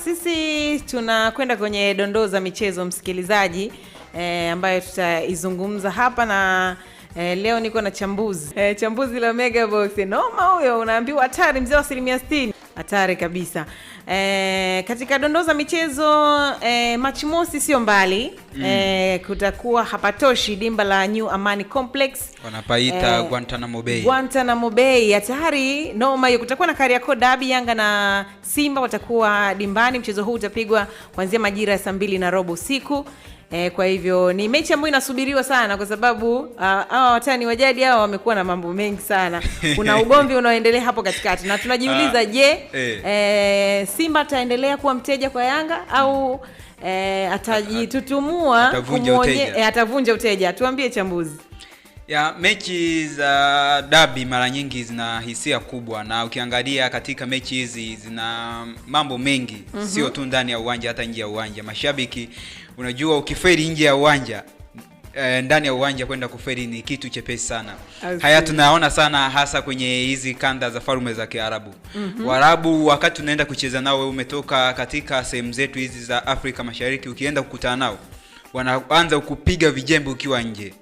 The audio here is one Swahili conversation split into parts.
Sisi tunakwenda kwenye dondoo za michezo msikilizaji, ambayo tutaizungumza hapa na leo niko na chambuzi. Chambuzi la Mega Box. Noma huyo, unaambiwa hatari, mzee wa 60%. Hatari kabisa. Katika dondoo za michezo, Machi mosi sio mbali. Kutakuwa hapatoshi dimba la New Amani Complex. Wanapaita Guantanamo Bay. Guantanamo Bay. Hatari, noma hiyo. Kutakuwa na Kariakoo Derby, Yanga na Simba watakuwa dimbani. Mchezo huu utapigwa kuanzia majira ya 2:15 usiku. Kwa hivyo ni mechi ambayo inasubiriwa sana kwa sababu hawa watani wa jadi hao wamekuwa na mambo mengi sana. Kuna ugomvi unaoendelea hapo katikati na tunajiuliza Simba ataendelea kuwa mteja kwa Yanga au atajitutumua atavunja uteja. Tuambie chambuzi. Ya mechi za derby mara nyingi zina hisia kubwa, na ukiangalia katika mechi hizi zina mambo mengi, sio tu ndani ya uwanja, hata nje ya uwanja. Mashabiki, unajua ukiferi nje ya uwanja, ndani ya uwanja kwenda kuferi ni kitu chepesi sana. Haya tunaona sana hasa kwenye hizi kanda za Falme za Kiarabu. Waarabu wakati tunaenda kucheza nao, wewe umetoka katika sehemu zetu hizi za Afrika Mashariki, ukienda kukutana nao wanaanza kukupiga vijembe ukiwa nje.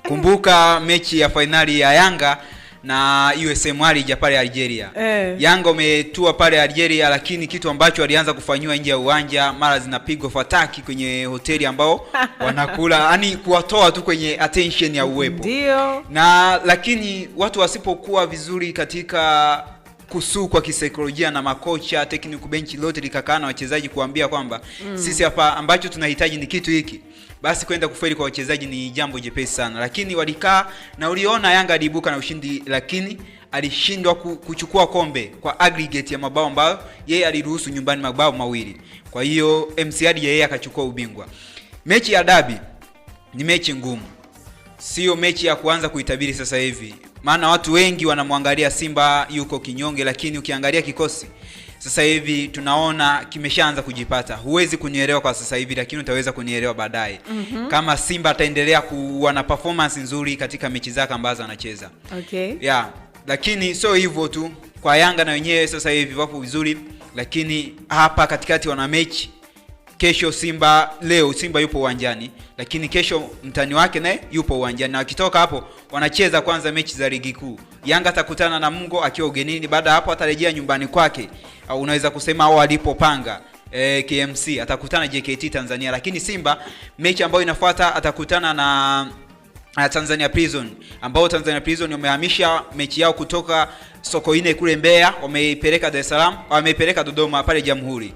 Kumbuka mechi ya finali ya Yanga na USM Alger pale Algeria. Yanga umetua pale Algeria, lakini kitu ambacho walianza kufanywa nje ya uwanja, mara zinapigwa fataki kwenye hoteli ambao wanakula, yani kuwatoa tu kwenye attention ya uwepo. Ndio. Na lakini watu wasipokuwa vizuri katika kusukwa kisaikolojia na makocha, technical bench lote likakana wachezaji kuambia kwamba sisi hapa ambacho tunahitaji ni kitu hiki, basi kwenda kufeli kwa wachezaji ni jambo jepesi sana. Lakini walikaa na uliona Yanga aliibuka na ushindi, lakini alishindwa kuchukua kombe kwa aggregate ya mabao ambayo yeye aliruhusu nyumbani, mabao mawili. Kwa hiyo MCR yeye akachukua ubingwa. Mechi ya derby ni mechi ngumu, sio mechi ya kuanza kuitabiri sasa hivi, maana watu wengi wanamwangalia Simba yuko kinyonge, lakini ukiangalia kikosi sasa hivi tunaona kimeshaanza kujipata. Huwezi kunielewa kwa sasa hivi, lakini utaweza kunielewa baadaye. Kama Simba ataendelea kuwa na performance nzuri katika mechi zake ambazo anacheza. Lakini sio hivyo tu, kwa Yanga na wenyewe sasa hivi wapo vizuri, lakini hapa katikati wana mechi. Kesho leo Simba yupo uwanjani, lakini kesho mtani wake naye yupo uwanjani, na wakitoka hapo wanacheza kwanza mechi za ligi kuu. Yanga atakutana na Mungo akiwa ugenini, baada hapo atarejea nyumbani kwake, au unaweza kusema au alipopanga KMC atakutana JKT Tanzania. Lakini Simba mechi ambayo inafuata atakutana na Tanzania Prison, ambao Tanzania Prison wamehamisha mechi yao kutoka Sokoine kule Mbeya, wameipeleka Dar es Salaam, wameipeleka Dodoma pale Jamhuri.